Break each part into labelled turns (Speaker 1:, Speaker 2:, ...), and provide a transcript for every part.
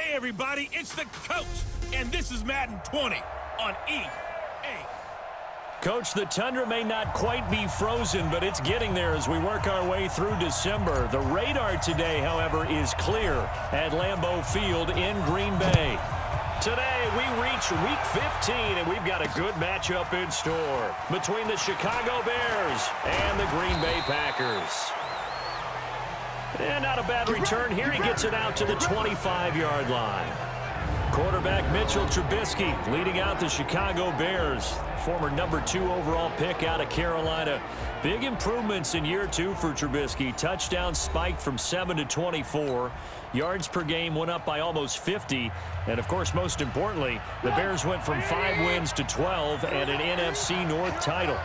Speaker 1: Hey, everybody, it's the coach, and this is Madden 20 on EA.
Speaker 2: Coach, the tundra may not quite be frozen, but it's getting there as we work our way through December. The radar today, however, is clear at Lambeau Field in Green Bay. Today, we reach Week 15, and we've got a good matchup in store between the Chicago Bears and the Green Bay Packers. And not a bad return here. He gets it out to the 25-yard line. Quarterback Mitchell Trubisky leading out the Chicago Bears. Former number 2 overall pick out of Carolina. Big improvements in year 2 for Trubisky. Touchdown spiked from 7 to 24. Yards per game went up by almost 50. And, of course, most importantly, the Bears went from 5 wins to 12 and an NFC North title.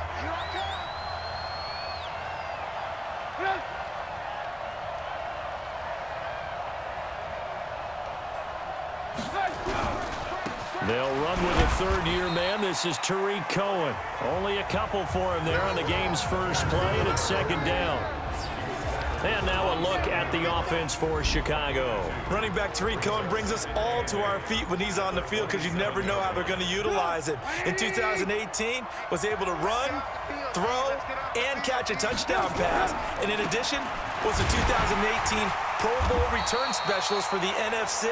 Speaker 2: They'll run with a third-year man. This is Tariq Cohen. Only a couple for him there on the game's first play, and it's second down. And now a look at the offense for Chicago.
Speaker 3: Running back Tariq Cohen brings us all to our feet when he's on the field because you never know how they're going to utilize it. In 2018, was able to run, throw, and catch a touchdown pass. And in addition, was a 2018 Pro Bowl return specialist for the NFC.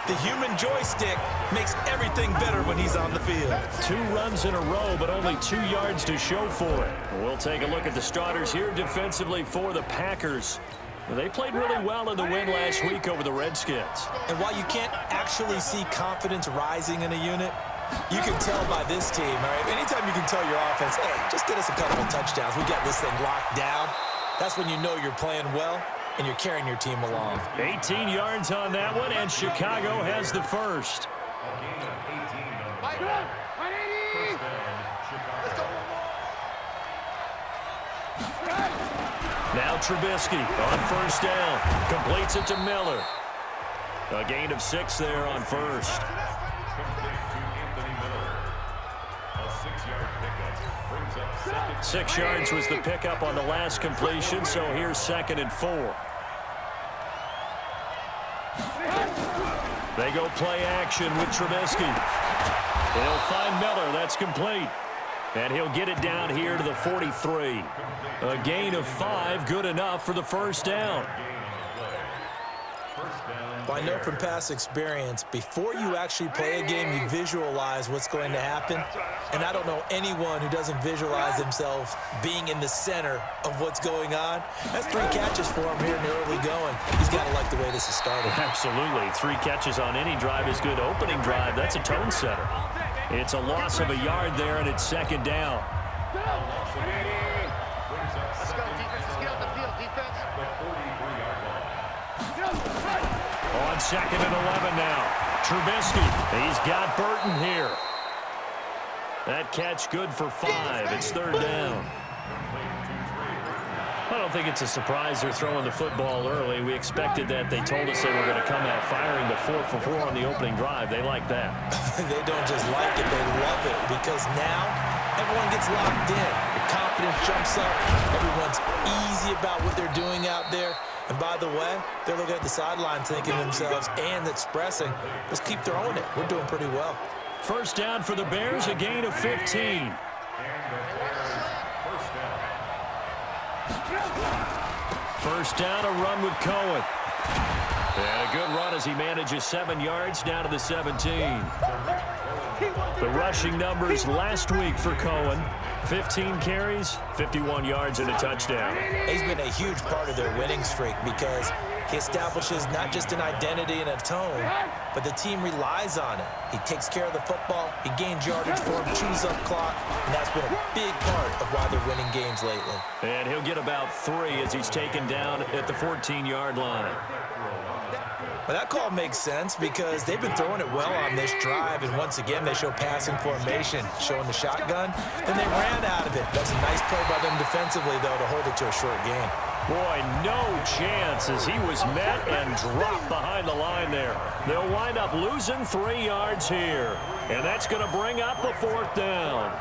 Speaker 3: The human joystick makes everything better when he's on the field.
Speaker 2: 2 runs in a row, but only 2 yards to show for it. We'll take a look at the starters here defensively for the Packers. They played really well in the win last week over the Redskins.
Speaker 3: And while you can't actually see confidence rising in a unit, you can tell by this team, all right? Anytime you can tell your offense, hey, just get us a couple of touchdowns. We got this thing locked down. That's when you know you're playing well and you're carrying your team along.
Speaker 2: 18 yards on that one, and Chicago has the first. Now Trubisky on first down. Completes it to Miller. A gain of 6 there on first. 6 yards was the pickup on the last completion, so here's 2nd and 4. They go play action with Trubisky. They'll find Miller. That's complete. And he'll get it down here to the 43. A gain of 5, good enough for the first down.
Speaker 3: Well, I know from past experience, before you actually play a game, you visualize what's going to happen. And I don't know anyone who doesn't visualize themselves being in the center of what's going on. That's 3 catches for him here in the early going. He's got to like the way this is started.
Speaker 2: Absolutely. 3 catches on any drive is good. Opening drive, that's a tone setter. It's a loss of a yard there, and it's 2nd down.
Speaker 4: Let's go, defense. Let's get on the field, defense.
Speaker 2: On 2nd and 11 now. Trubisky. He's got Burton here. That catch good for 5. It's 3rd down. I don't think it's a surprise they're throwing the football early. We expected that. They told us they were going to come out firing the 4 for 4 on the opening drive. They like that.
Speaker 3: They don't just like it, they love it, because now everyone gets locked in. The confidence jumps up. Everyone's easy about what they're doing out there. And by the way, they're looking at the sideline thinking to themselves and expressing, let's keep throwing it. We're doing pretty well.
Speaker 2: First down for the Bears, a gain of 15. First down, a run with Cohen. And a good run as he manages 7 yards down to the 17. The rushing numbers last week for Cohen. 15 carries, 51 yards, and a touchdown.
Speaker 3: He's been a huge part of their winning streak because he establishes not just an identity and a tone, but the team relies on it. He takes care of the football, he gains yardage for him, chews up clock, and that's been a big part of why they're winning games lately.
Speaker 2: And he'll get about 3 as he's taken down at the 14-yard line.
Speaker 3: Well, that call makes sense because they've been throwing it well on this drive, and once again they show passing formation, showing the shotgun. Then they ran out of it. That's a nice play by them defensively, though, to hold it to a short game.
Speaker 2: Boy, no chance as he was met and dropped behind the line there. They'll wind up losing 3 yards here, and that's going to bring up a 4th down.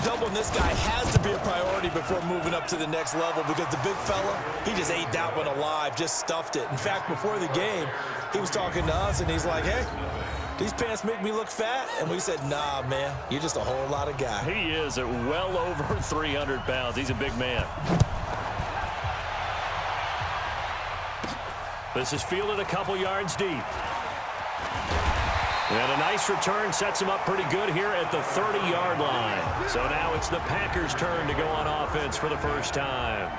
Speaker 3: Doubling this guy has to be a priority before moving up to the next level because the big fella, he just ate that one alive, just stuffed it. In fact, before the game, he was talking to us, and he's like, hey, these pants make me look fat? And we said, nah, man, you're just a whole lot of guy.
Speaker 2: He is at well over 300 pounds. He's a big man. This is fielded a couple yards deep. And a nice return sets him up pretty good here at the 30-yard line. So now it's the Packers' turn to go on offense for the first time.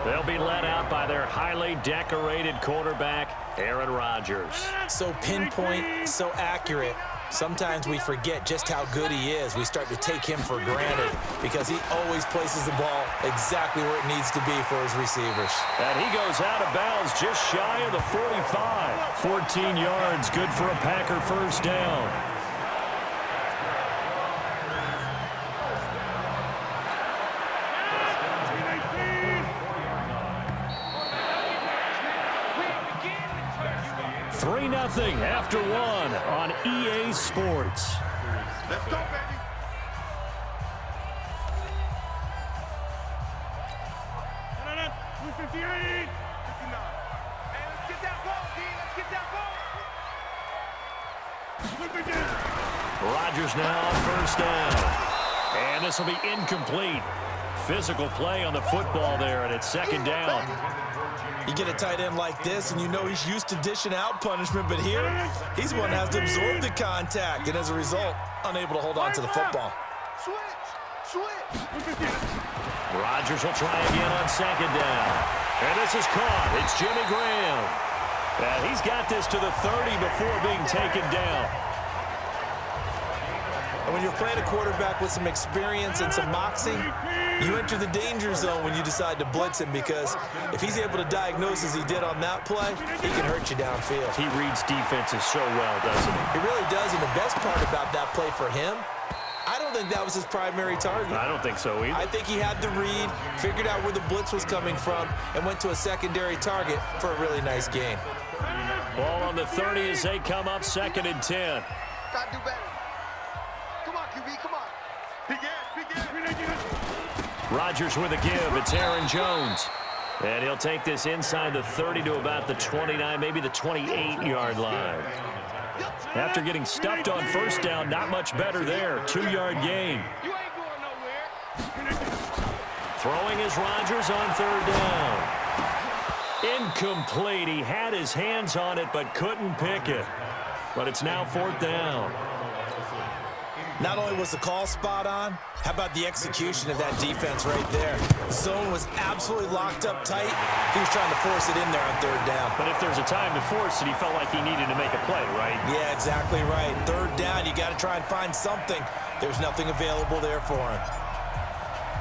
Speaker 2: They'll be led out by their highly decorated quarterback, Aaron Rodgers.
Speaker 3: So pinpoint, so accurate. Sometimes we forget just how good he is. We start to take him for granted because he always places the ball exactly where it needs to be for his receivers.
Speaker 2: And he goes out of bounds just shy of the 45. 14 yards, good for a Packer first down. After one on EA Sports.
Speaker 4: Let's go, baby. Hey, let's get that ball, D. Let's get that ball.
Speaker 2: Rodgers now on first down. And this will be incomplete. Physical play on the football there, and it's second down.
Speaker 3: You get a tight end like this, and you know he's used to dishing out punishment, but here, he's the one that has to absorb the contact, and as a result, unable to hold on to the football.
Speaker 4: Switch.
Speaker 2: Rodgers will try again on second down. And this is caught. It's Jimmy Graham. And he's got this to the 30 before being taken down.
Speaker 3: And when you're playing a quarterback with some experience and some moxie, you enter the danger zone when you decide to blitz him because if he's able to diagnose as he did on that play, he can hurt you downfield.
Speaker 2: He reads defenses so well, doesn't he?
Speaker 3: He really does, and the best part about that play for him, I don't think that was his primary target.
Speaker 2: I don't think so either.
Speaker 3: I think he had the read, figured out where the blitz was coming from, and went to a secondary target for a really nice gain.
Speaker 2: Ball on the 30 as they come up second and 10.
Speaker 4: Gotta do better. Come on, QB, come on. Big ass.
Speaker 2: Rodgers with a give. It's Aaron Jones. And he'll take this inside the 30 to about the 29, maybe the 28-yard line. After getting stuffed on first down, not much better there. 2-yard gain.
Speaker 4: You ain't going nowhere.
Speaker 2: Throwing is Rodgers on third down. Incomplete. He had his hands on it but couldn't pick it. But it's now fourth down.
Speaker 3: Not only was the call spot on, how about the execution of that defense right there? Zone was absolutely locked up tight. He was trying to force it in there on third down.
Speaker 2: But if there's a time to force it, he felt like he needed to make a play, right?
Speaker 3: Yeah, exactly right. Third down, you got to try and find something. There's nothing available there for him.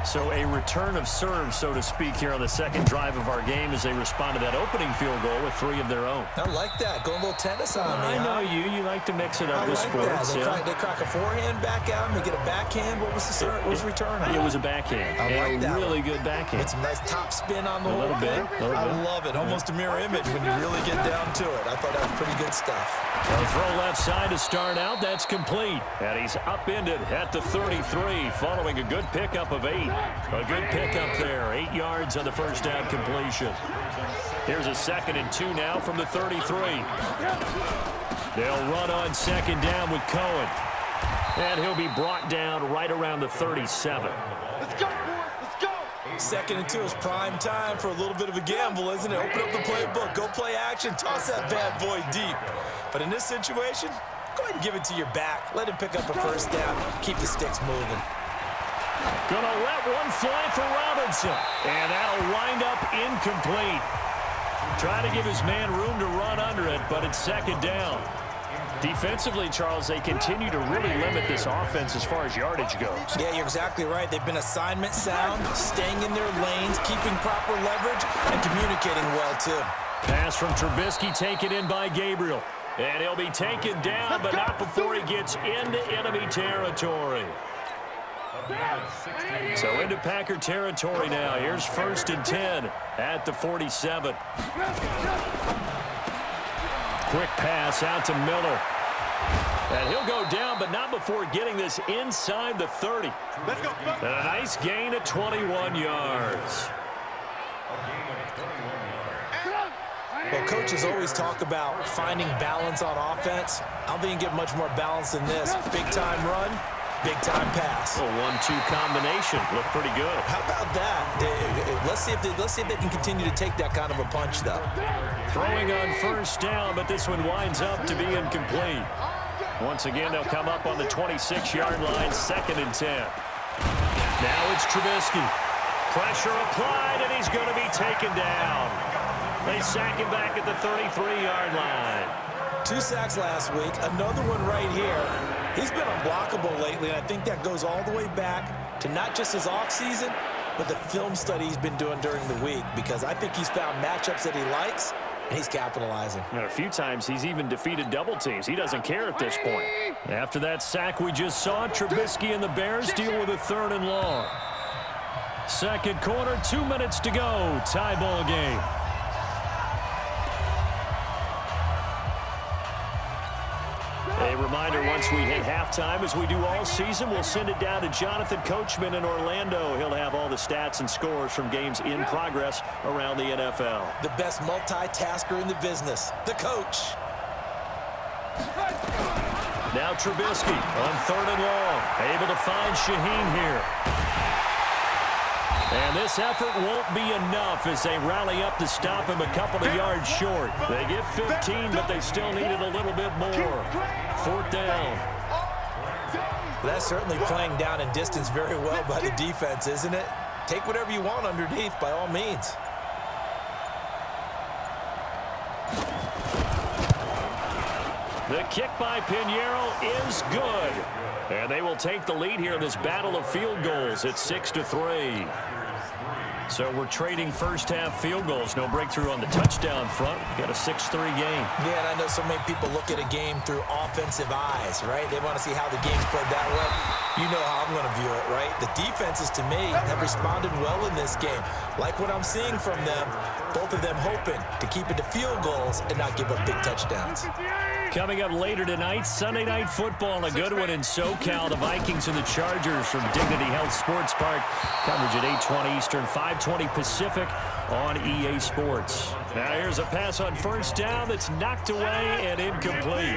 Speaker 2: So a return of serve, so to speak, here on the second drive of our game as they respond to that opening field goal with 3 of their own.
Speaker 3: I like that. Going a little tennis on me.
Speaker 2: I know you. You like to mix it up with sports.
Speaker 3: They crack a forehand back out, and they get a backhand. What was the return?
Speaker 2: It was a backhand.
Speaker 3: I like that.
Speaker 2: Really good backhand.
Speaker 3: With some nice top spin on the whole
Speaker 2: bit.
Speaker 3: thing. I love it. Almost a mirror image when you really get down to it. I thought that was pretty good stuff.
Speaker 2: A throw left side to start out. That's complete. And he's upended at the 33 following a good pickup of 8. A good pickup there. 8 yards on the first down completion. Here's a 2nd and 2 now from the 33. They'll run on second down with Cohen. And he'll be brought down right around the 37.
Speaker 4: Let's go, boys. Let's go.
Speaker 3: 2nd and 2 is prime time for a little bit of a gamble, isn't it? Open up the playbook. Go play action. Toss that bad boy deep. But in this situation, go ahead and give it to your back. Let him pick up a first down. Keep the sticks moving.
Speaker 2: Gonna let one fly for Robinson. And that'll wind up incomplete. Trying to give his man room to run under it, but it's second down. Defensively, Charles, they continue to really limit this offense as far as yardage goes.
Speaker 3: Yeah, you're exactly right. They've been assignment sound, staying in their lanes, keeping proper leverage, and communicating well, too.
Speaker 2: Pass from Trubisky taken in by Gabriel. And he'll be taken down, but not before he gets into enemy territory. So into Packer territory now. Here's 1st and 10 at the 47. Quick pass out to Miller. And he'll go down, but not before getting this inside the 30.
Speaker 4: Let's go.
Speaker 2: And a nice gain of 21 yards.
Speaker 3: Well, coaches always talk about finding balance on offense. I don't think you get much more balance than this. Big-time run, big-time pass.
Speaker 2: A 1-2 combination. Looked pretty good.
Speaker 3: How about that? Let's see if they can continue to take that kind of a punch, though. Throwing
Speaker 2: on first down, but this one winds up to be incomplete. Once again, they'll come up on the 26-yard line, 2nd and 10. Now it's Trubisky. Pressure applied, and he's going to be taken down. They sack him back at the 33-yard line.
Speaker 3: 2 sacks last week, another one right here. He's been unblockable lately, and I think that goes all the way back to not just his offseason, but the film study he's been doing during the week, because I think he's found matchups that he likes, and he's capitalizing.
Speaker 2: And a few times he's even defeated double teams. He doesn't care at this point. After that sack we just saw, Trubisky and the Bears deal with a 3rd and long. Second quarter, 2 minutes to go. Tie ball game. A reminder, once we hit halftime, as we do all season, we'll send it down to Jonathan Coachman in Orlando. He'll have all the stats and scores from games in progress around the NFL.
Speaker 3: The best multitasker in the business, the coach.
Speaker 2: Now Trubisky on 3rd and long, able to find Shaheen here. And this effort won't be enough as they rally up to stop him a couple of yards short. They get 15, but they still needed a little bit more. 4th down.
Speaker 3: That's certainly playing down in distance very well by the defense, isn't it? Take whatever you want underneath, by all means.
Speaker 2: The kick by Pinheiro is good. And they will take the lead here in this battle of field goals. It's 6-3. So we're trading first-half field goals. No breakthrough on the touchdown front. Got a 6-3 game.
Speaker 3: Yeah, and I know so many people look at a game through offensive eyes, right? They want to see how the game's played that way. You know how I'm going to view it, right? The defenses, to me, have responded well in this game. Like what I'm seeing from them, both of them hoping to keep it to field goals and not give up big touchdowns.
Speaker 2: Coming up later tonight, Sunday Night Football, a good one in SoCal. The Vikings and the Chargers from Dignity Health Sports Park. Coverage at 8:20 Eastern, 5:20 Pacific on EA Sports. Now here's a pass on first down that's knocked away and incomplete.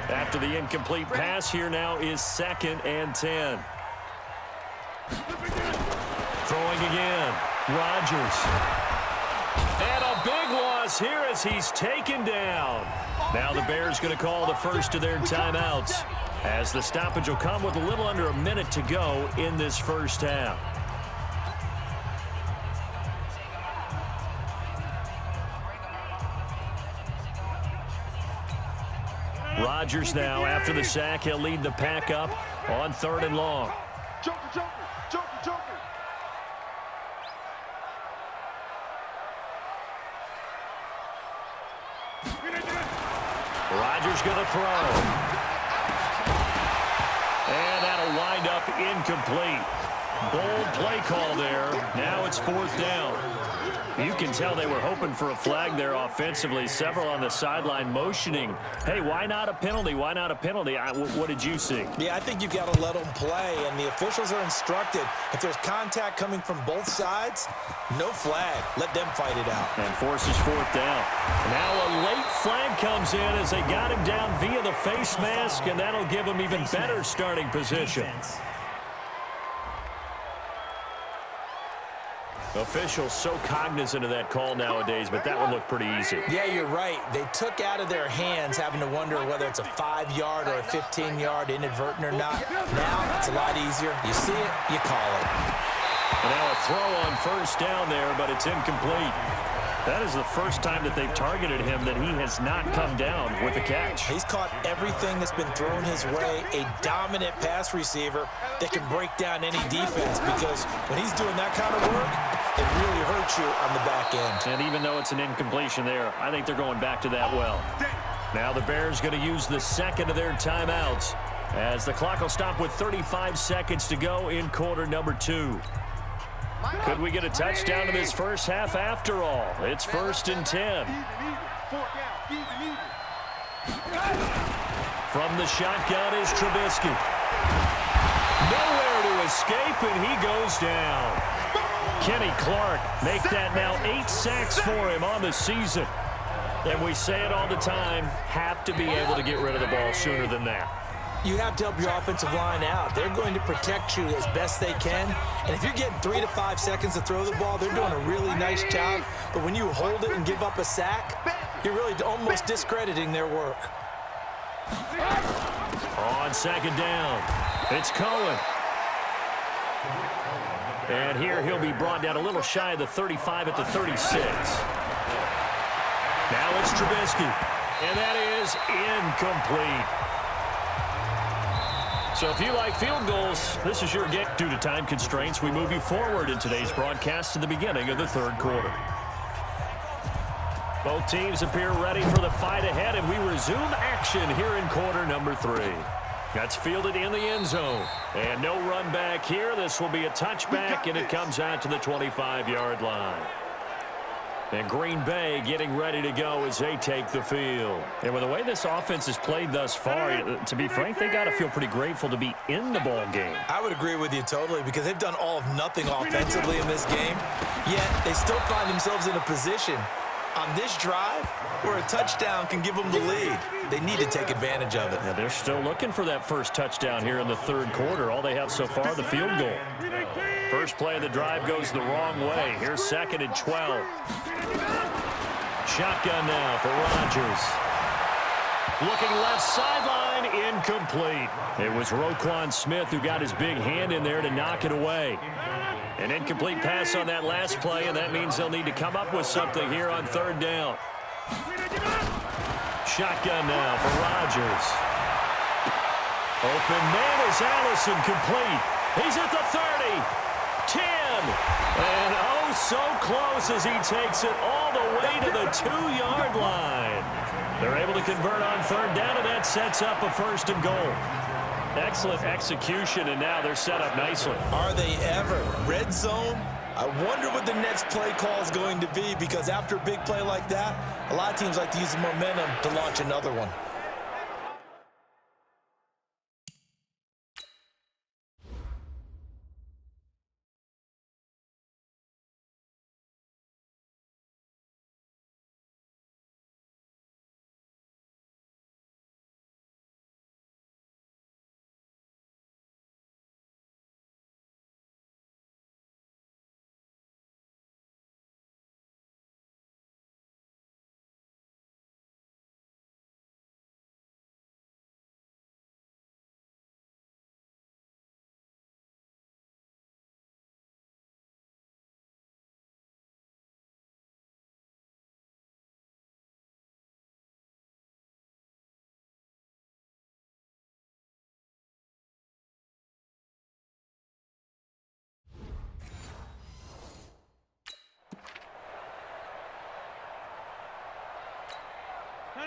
Speaker 2: After the incomplete pass, here now is 2nd and 10. Throwing again, Rodgers. And a big loss here as he's taken down. Now the Bears going to call the first of their timeouts, as the stoppage will come with a little under a minute to go in this first half. Rodgers now, after the sack, he'll lead the pack up on 3rd and long.
Speaker 4: Joker, Joker, Joker, Joker.
Speaker 2: Rodgers going to throw. And that'll wind up incomplete. Bold play call there. Now it's 4th down. You can tell they were hoping for a flag there offensively. Several on the sideline motioning. Hey, why not a penalty? Why not a penalty? What did you see?
Speaker 3: Yeah, I think you've got to let them play, and the officials are instructed. If there's contact coming from both sides, no flag. Let them fight it out.
Speaker 2: And forces 4th down. Now a late flag comes in as they got him down via the face mask, and that'll give him even better starting position. Officials so cognizant of that call nowadays, but that one looked pretty easy.
Speaker 3: Yeah, you're right. They took out of their hands having to wonder whether it's a 5-yard or a 15-yard inadvertent or not. Now it's a lot easier. You see it, you call it.
Speaker 2: And now a throw on first down there, but it's incomplete. That is the first time that they've targeted him that he has not come down with a catch.
Speaker 3: He's caught everything that's been thrown his way. A dominant pass receiver that can break down any defense, because when he's doing that kind of work, it really hurts you on the back end.
Speaker 2: And even though it's an incompletion there, I think they're going back to that well. Now the Bears going to use the second of their timeouts, as the clock will stop with 35 seconds to go in quarter number 2. Could we get a touchdown in this first half after all? It's 1st and 10. From the shotgun is Trubisky. Nowhere to escape, and he goes down. Kenny Clark make that now 8 sacks for him on the season. And we say it all the time, have to be able to get rid of the ball sooner than that.
Speaker 3: You have to help your offensive line out. They're going to protect you as best they can. And if you're getting 3 to 5 seconds to throw the ball, they're doing a really nice job. But when you hold it and give up a sack, you're really almost discrediting their work.
Speaker 2: On second down, it's Cohen. And here he'll be brought down a little shy of the 35 at the 36. Now it's Trubisky, and that is incomplete. So if you like field goals, this is your game. Due to time constraints, we move you forward in today's broadcast to the beginning of the third quarter. Both teams appear ready for the fight ahead, and we resume action here in quarter number 3. That's fielded in the end zone. And no run back here. This will be a touchback, and it comes out to the 25-yard line. And Green Bay getting ready to go as they take the field. And with the way this offense has played thus far, to be frank, they got to feel pretty grateful to be in the ball game.
Speaker 3: I would agree with you totally because they've done all of nothing offensively in this game, yet they still find themselves in a position on this drive where a touchdown can give them the lead. They need to take advantage of it.
Speaker 2: Yeah, they're still looking for that first touchdown here in the third quarter. All they have so far, the field goal. First play of the drive goes the wrong way. Here's 2nd and 12. Shotgun now for Rodgers. Looking left sideline, incomplete. It was Roquan Smith who got his big hand in there to knock it away. An incomplete pass on that last play, and that means they'll need to come up with something here on third down. Shotgun now for Rodgers. Open man is Allison, complete. He's at the 30, 10, and oh so close as he takes it all the way to the 2-yard line. They're able to convert on third down, and that sets up a 1st and goal. Excellent execution, and now they're set up nicely.
Speaker 3: Are they ever? Red zone? I wonder what the next play call is going to be because after a big play like that, a lot of teams like to use the momentum to launch another one.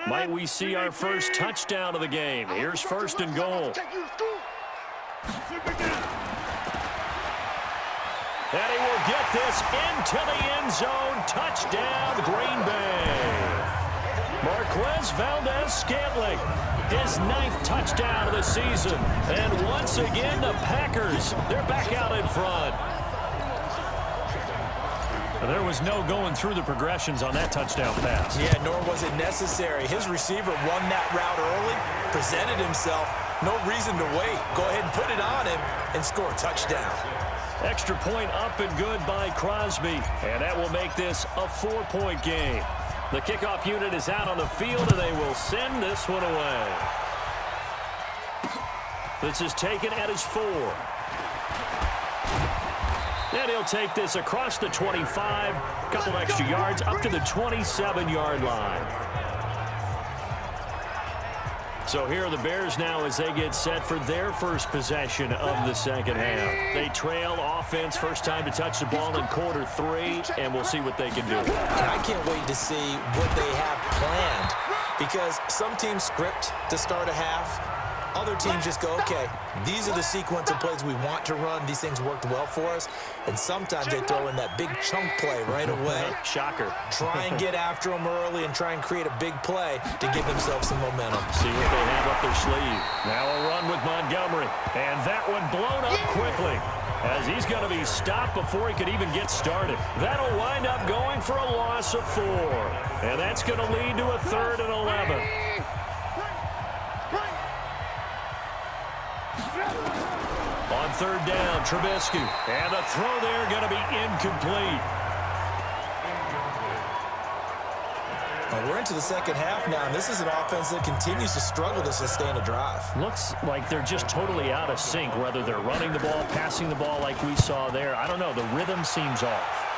Speaker 2: Might we see our first touchdown of the game? Here's 1st and goal. And he will get this into the end zone. Touchdown, Green Bay. Marquez Valdez-Scantling, his 9th touchdown of the season. And once again, the Packers, they're back out in front. There was no going through the progressions on that touchdown pass.
Speaker 3: Yeah, nor was it necessary. His receiver won that route early, presented himself. No reason to wait. Go ahead and put it on him and score a touchdown.
Speaker 2: Extra point up and good by Crosby. And that will make this a 4-point game. The kickoff unit is out on the field, and they will send this one away. This is taken at his 4. And he'll take this across the 25, a couple extra yards, up to the 27-yard line. So here are the Bears now as they get set for their first possession of the second half. They trail offense, first time to touch the ball in quarter 3, and we'll see what they can do.
Speaker 3: And I can't wait to see what they have planned because some teams script to start a half. Other teams just go, okay, these are the sequence of plays we want to run. These things worked well for us. And sometimes they throw in that big chunk play right away.
Speaker 2: Shocker.
Speaker 3: Try and get after them early and try and create a big play to give themselves some momentum.
Speaker 2: See what they have up their sleeve. Now a run with Montgomery. And that one blown up quickly, as he's going to be stopped before he could even get started. That'll wind up going for a loss of 4. And that's going to lead to a 3rd and 11. On 3rd down, Trubisky. And the throw there going to be incomplete.
Speaker 3: Well, we're into the second half now, and this is an offense that continues to struggle to sustain a drive.
Speaker 2: Looks like they're just totally out of sync, whether they're running the ball, passing the ball like we saw there. I don't know. The rhythm seems off.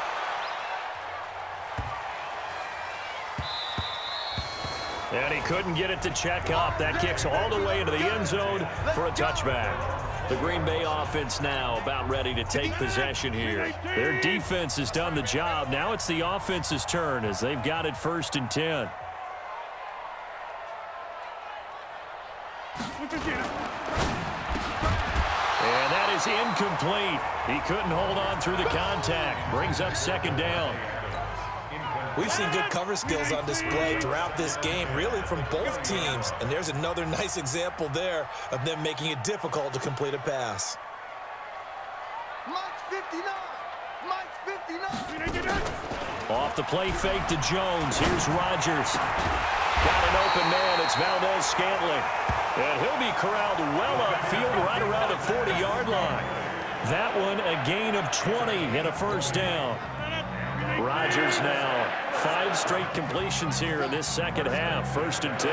Speaker 2: And he couldn't get it to check up. That kicks all the way into the end zone for a touchback. The Green Bay offense now about ready to take possession here. Their defense has done the job. Now it's the offense's turn as they've got it 1st and 10. And that is incomplete. He couldn't hold on through the contact. Brings up 2nd down.
Speaker 3: We've seen good cover skills on display throughout this game, really from both teams. And there's another nice example there of them making it difficult to complete a pass.
Speaker 4: Mike's 59. Mike's 59.
Speaker 2: Off the play fake to Jones. Here's Rodgers. Got an open man. It's Valdez-Scantling. And he'll be corralled well upfield right around the 40-yard line. That one a gain of 20 and a 1st down. Rodgers now 5 straight completions here in this second half. 1st and 10.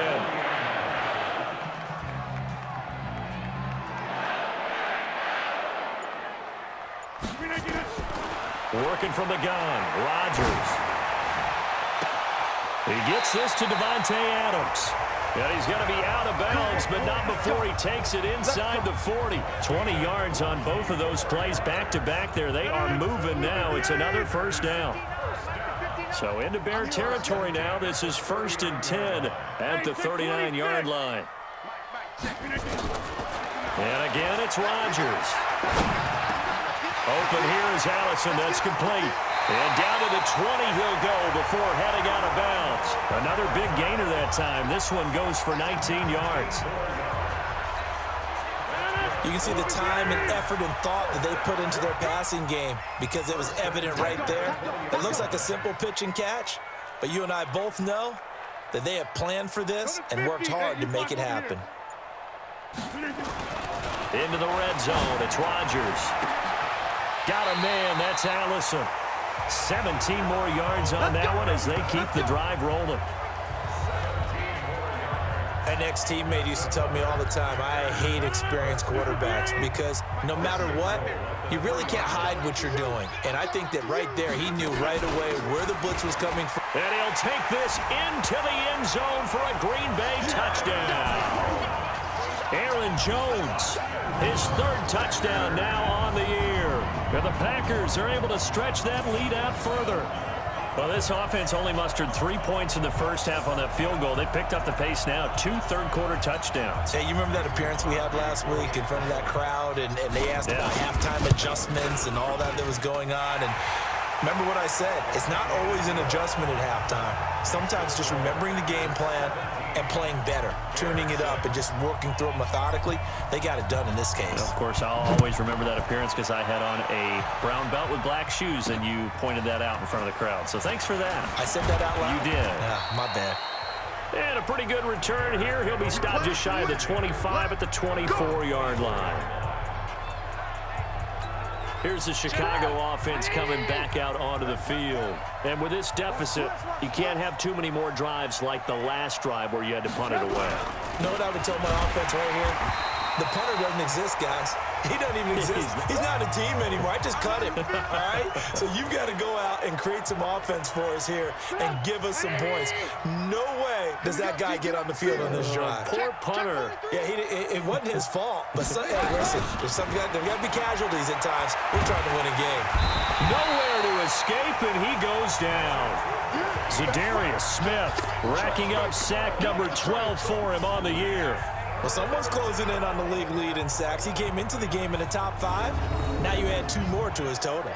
Speaker 2: Working from the gun, Rodgers. He gets this to Devontae Adams. And he's going to be out of bounds, but not before he takes it inside the 40. 20 yards on both of those plays back-to-back there. They are moving now. It's another 1st down. So into Bear territory now. This is 1st and 10 at the 39-yard line. And again, it's Rodgers. Open here is Allison. That's complete. And down to the 20 he'll go before heading out of bounds. Another big gainer that time. This one goes for 19 yards.
Speaker 3: You can see the time and effort and thought that they put into their passing game because it was evident right there. It looks like a simple pitch and catch, but you and I both know that they have planned for this and worked hard to make it happen.
Speaker 2: Into the red zone. It's Rodgers. Got a man. That's Allison. 17 more yards on that one as they keep the drive rolling.
Speaker 3: An ex-teammate used to tell me all the time, I hate experienced quarterbacks because no matter what, you really can't hide what you're doing. And I think that right there, he knew right away where the blitz was coming from.
Speaker 2: And he'll take this into the end zone for a Green Bay touchdown. Aaron Jones, his 3rd touchdown now on the year. And the Packers are able to stretch that lead out further. Well, this offense only mustered 3 points in the first half on that field goal. They picked up the pace now. 2 third-quarter touchdowns.
Speaker 3: Hey, you remember that appearance we had last week in front of that crowd, and they asked about halftime adjustments and all that was going on. And remember what I said. It's not always an adjustment at halftime. Sometimes just remembering the game plan and playing better, tuning it up and just working through it methodically. They got it done in this case.
Speaker 2: Of course, I'll always remember that appearance because I had on a brown belt with black shoes, and you pointed that out in front of the crowd. So thanks for that.
Speaker 3: I said that out loud?
Speaker 2: You did.
Speaker 3: Yeah, my bad.
Speaker 2: And a pretty good return here. He'll be stopped just shy of the 25 at the 24-yard line. Here's the Chicago offense coming back out onto the field. And with this deficit, you can't have too many more drives like the last drive where you had to punt it away.
Speaker 3: You know what I would tell my offense right here? The punter doesn't exist, guys. He doesn't even exist. He's not a team anymore. I just cut him, all right? So you've got to go out and create some offense for us here and give us some points. No way does that guy get on the field on this drive.
Speaker 2: Poor punter.
Speaker 3: Yeah, it wasn't his fault. But hey, listen, there's got to be casualties at times. We're trying to win a game.
Speaker 2: Nowhere to escape, and he goes down. Zadarius Smith racking up sack number 12 for him on the year.
Speaker 3: Well, someone's closing in on the league lead in sacks. He came into the game in the top 5. Now you add 2 more to his total.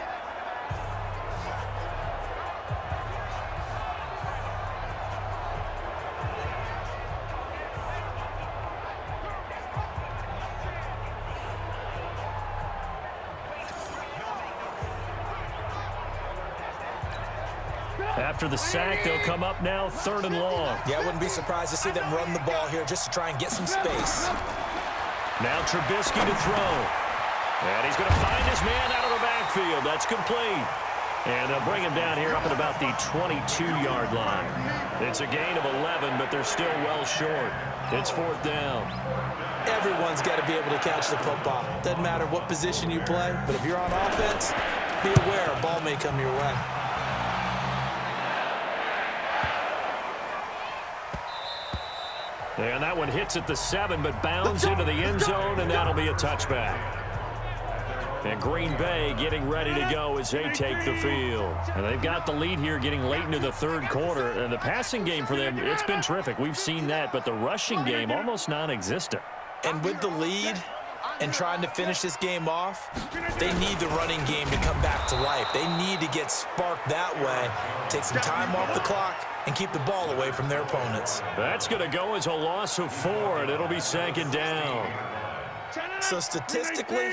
Speaker 2: After the sack, they'll come up now 3rd and long.
Speaker 3: Yeah, I wouldn't be surprised to see them run the ball here just to try and get some space.
Speaker 2: Now Trubisky to throw. And he's going to find his man out of the backfield. That's complete. And they'll bring him down here up at about the 22-yard line. It's a gain of 11, but they're still well short. It's 4th down.
Speaker 3: Everyone's got to be able to catch the football. Doesn't matter what position you play, but if you're on offense, be aware a ball may come your way.
Speaker 2: And that one hits at the 7, but bounds into the end zone, and that'll be a touchback. And Green Bay getting ready to go as they take the field. And they've got the lead here getting late into the 3rd quarter. And the passing game for them, it's been terrific. We've seen that, but the rushing game almost non-existent.
Speaker 3: And with the lead and trying to finish this game off, they need the running game to come back to life. They need to get sparked that way, take some time off the clock, and keep the ball away from their opponents.
Speaker 2: That's going to go as a loss of 4, and it'll be 2nd down.
Speaker 3: So statistically,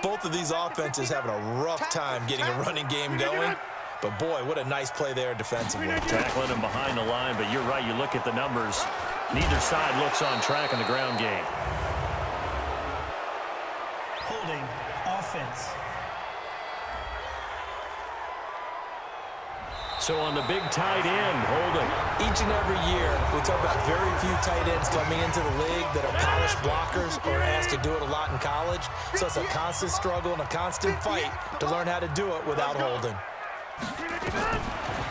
Speaker 3: both of these offenses having a rough time getting a running game going. But, boy, what a nice play there defensively.
Speaker 2: Tackling him behind the line, but you're right. You look at the numbers. Neither side looks on track in the ground game.
Speaker 5: Holding offense.
Speaker 2: So on the big tight end, holding.
Speaker 3: Each and every year, we talk about very few tight ends coming into the league that are polished blockers or asked to do it a lot in college. So it's a constant struggle and a constant fight to learn how to do it without holding.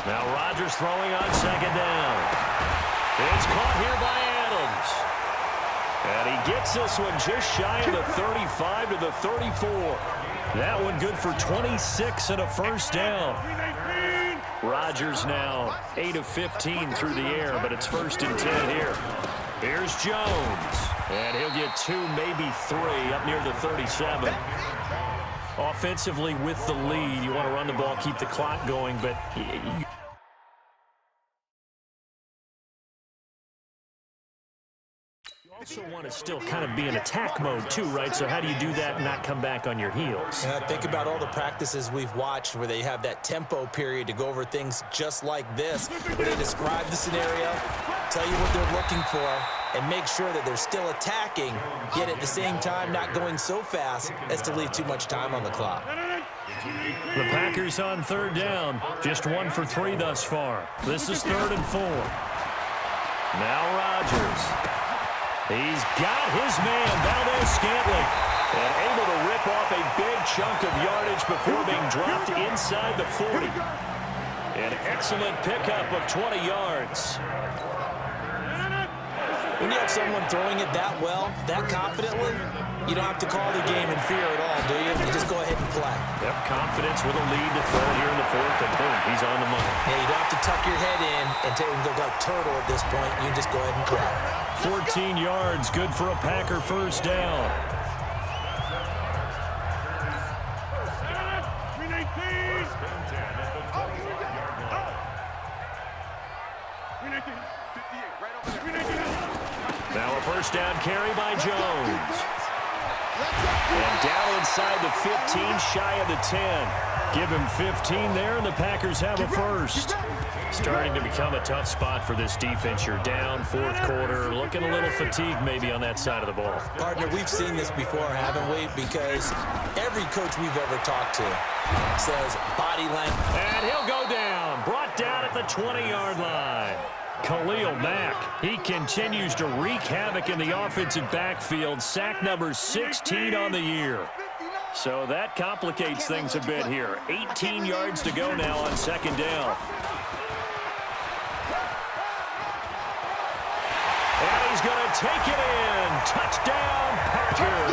Speaker 2: Now Rodgers throwing on 2nd down. It's caught here by Adams. And he gets this one just shy of the 35 to the 34. That one good for 26 and a 1st down. Rodgers now 8 of 15 through the air, but it's 1st and 10 here. Here's Jones. And he'll get 2, maybe 3 up near the 37. Offensively with the lead, you want to run the ball, keep the clock going, but you also want to still kind of be in attack mode too, right? So how do you do that and not come back on your heels?
Speaker 3: Think about all the practices we've watched where they have that tempo period to go over things just like this, where they describe the scenario, tell you what they're looking for, and make sure that they're still attacking, yet at the same time not going so fast as to leave too much time on the clock.
Speaker 2: The Packers on 3rd down, just 1 for 3 thus far. This is 3rd and 4. Now Rodgers. He's got his man, Valdez-Scantling, and able to rip off a big chunk of yardage before being dropped inside the 40. An excellent pickup of 20 yards.
Speaker 3: When you have someone throwing it that well, that confidently, you don't have to call the game in fear at all, do you? You just go ahead and play.
Speaker 2: Yep, confidence with a lead to throw here in the 4th, and boom, he's on the money.
Speaker 3: Yeah, you don't have to tuck your head in and take and go like turtle at this point. You just go ahead and play.
Speaker 2: 14 yards, good for a Packer 1st down. Now a 1st down carry by Jones. And down inside the 15, shy of the 10. Give him 15 there, and the Packers have a 1st. Starting to become a tough spot for this defense. You're down 4th quarter, looking a little fatigued maybe on that side of the ball.
Speaker 3: Partner, we've seen this before, haven't we? Because every coach we've ever talked to says body length.
Speaker 2: And he'll go down, brought down at the 20-yard line. Khalil Mack, he continues to wreak havoc in the offensive backfield. Sack number 16 on the year. So that complicates things a bit here. 18 yards to go now on 2nd down. And he's going to take it in. Touchdown, Packers.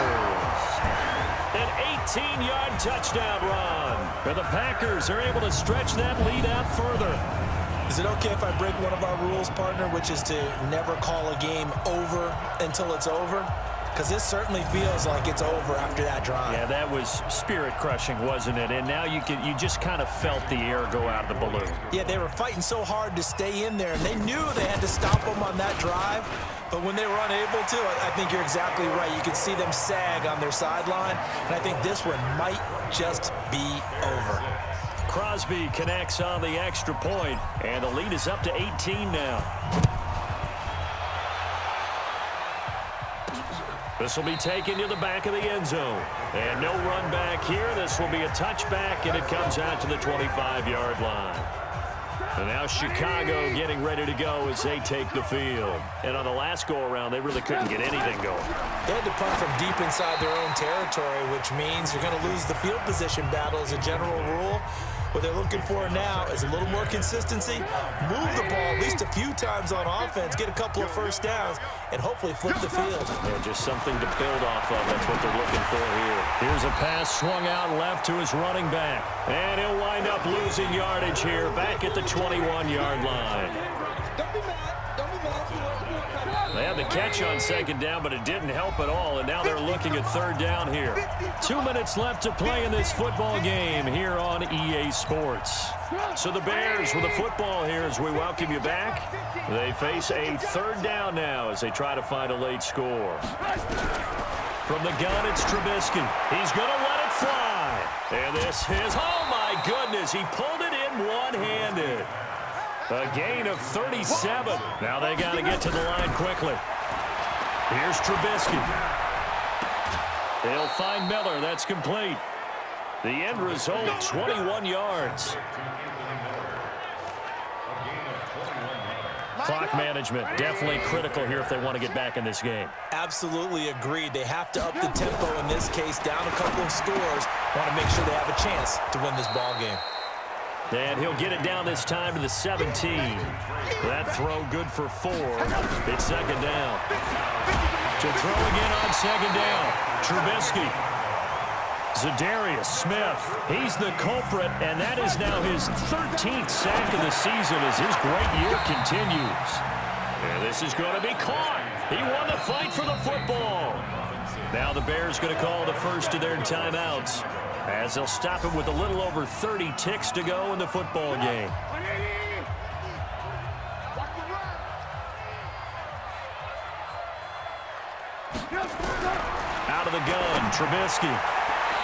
Speaker 2: An 18-yard touchdown run. And the Packers are able to stretch that lead out further.
Speaker 3: Is it okay if I break one of our rules, partner, which is to never call a game over until it's over? Because this certainly feels like it's over after that drive.
Speaker 2: Yeah, that was spirit-crushing, wasn't it? And now you just kind of felt the air go out of the balloon.
Speaker 3: Yeah, they were fighting so hard to stay in there, and they knew they had to stop them on that drive. But when they were unable to, I think you're exactly right. You could see them sag on their sideline, and I think this one might just be over.
Speaker 2: Crosby connects on the extra point, and the lead is up to 18 now. This will be taken to the back of the end zone. And no run back here. This will be a touchback, and it comes out to the 25-yard line. And now Chicago getting ready to go as they take the field. And on the last go-around, they really couldn't get anything going.
Speaker 3: They had to punt from deep inside their own territory, which means you're going to lose the field position battle as a general rule. What they're looking for now is a little more consistency, move the ball at least a few times on offense, get a couple of first downs, and hopefully flip the field.
Speaker 2: Yeah, just something to build off of. That's what they're looking for here. Here's a pass swung out left to his running back. And he'll wind up losing yardage here back at the 21-yard line. They had the catch on second down, but it didn't help at all, and now they're looking at third down here. 2 minutes left to play in this football game here on EA Sports. So the Bears with the football here as we welcome you back. They face a third down now as they try to find a late score. From the gun, it's Trubisky. He's going to let it fly. And this is, oh my goodness, he pulled it in one-handed. A gain of 37. Now they got to get to the line quickly. Here's Trubisky. They'll find Miller. That's complete. The end result, 21 yards. Clock management, definitely critical here if they want to get back in this game.
Speaker 3: Absolutely agreed. They have to up the tempo in this case, down a couple of scores. Want to make sure they have a chance to win this ball game.
Speaker 2: And he'll get it down this time to the 17. That throw good for 4. It's second down. To throw again on second down. Trubisky. Za'Darius Smith. He's the culprit, and that is now his 13th sack of the season as his great year continues. And this is going to be caught. He won the fight for the football. Now the Bears going to call the first of their timeouts, as they'll stop him with a little over 30 ticks to go in the football game. Out of the gun, Trubisky.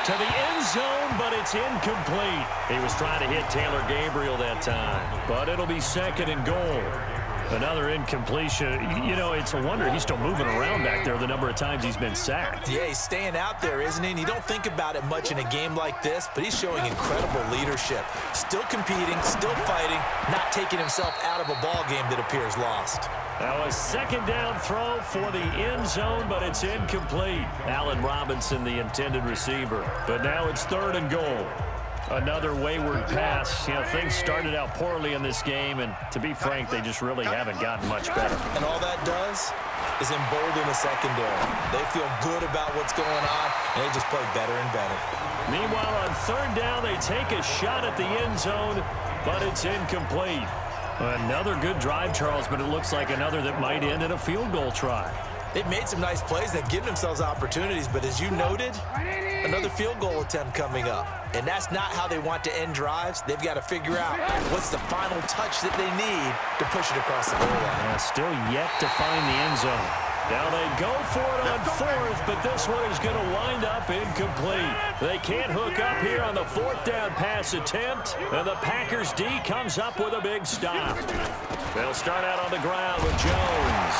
Speaker 2: To the end zone, but it's incomplete. He was trying to hit Taylor Gabriel that time, but it'll be second and goal. Another incompletion. You know, it's a wonder he's still moving around back there the number of times he's been sacked.
Speaker 3: Yeah, he's staying out there, isn't he? And you don't think about it much in a game like this, but he's showing incredible leadership. Still competing, still fighting, not taking himself out of a ball game that appears lost.
Speaker 2: Now a second down throw for the end zone, but it's incomplete. Allen Robinson, the intended receiver. But now it's third and goal. Another wayward pass. You know, things started out poorly in this game, and to be frank, they just really haven't gotten much better.
Speaker 3: And all that does is embolden the secondary. They feel good about what's going on, and they just play better and better.
Speaker 2: Meanwhile, on third down, they take a shot at the end zone, but it's incomplete. Another good drive, Charles, but it looks like another that might end in a field goal try.
Speaker 3: They've made some nice plays. They've given themselves opportunities, but as you noted, another field goal attempt coming up. And that's not how they want to end drives. They've got to figure out what's the final touch that they need to push it across the goal line.
Speaker 2: Yeah, still yet to find the end zone. Now they go for it on fourth, but this one is going to wind up incomplete. They can't hook up here on the fourth down pass attempt, and the Packers D comes up with a big stop. They'll start out on the ground with Jones.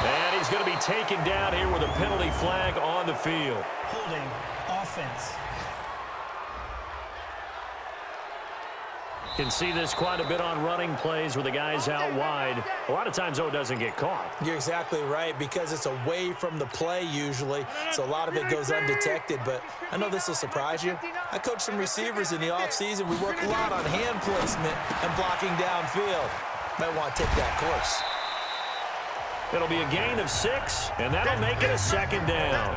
Speaker 2: And he's going to be taken down here with a penalty flag on the field.
Speaker 5: Holding offense.
Speaker 2: Can see this quite a bit on running plays with the guys out wide. A lot of times, O doesn't get caught.
Speaker 3: You're exactly right, because it's away from the play usually, so a lot of it goes undetected. But I know this will surprise you. I coach some receivers in the offseason. We work a lot on hand placement and blocking downfield. Might want to take that course.
Speaker 2: It'll be a gain of 6, and that'll make it a second down.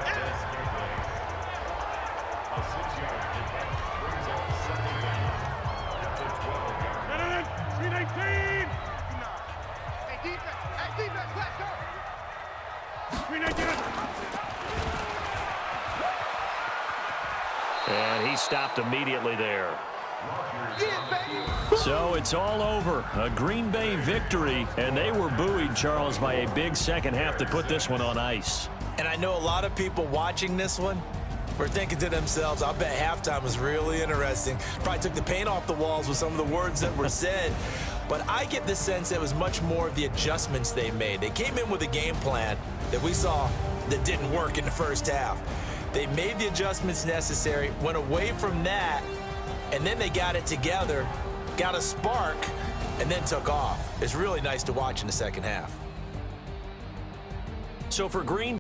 Speaker 4: defense. Hey, defense, let's go.
Speaker 2: And he stopped immediately there. So it's all over. A Green Bay victory, and they were buoyed, Charles, by a big second half to put this one on ice.
Speaker 3: And I know a lot of people watching this one were thinking to themselves, I bet halftime was really interesting. Probably took the paint off the walls with some of the words that were said. But I get the sense it was much more of the adjustments they made. They came in with a game plan that we saw that didn't work in the first half. They made the adjustments necessary, went away from that, and then they got it together, got a spark, and then took off. It's really nice to watch in the second half.
Speaker 2: So for Green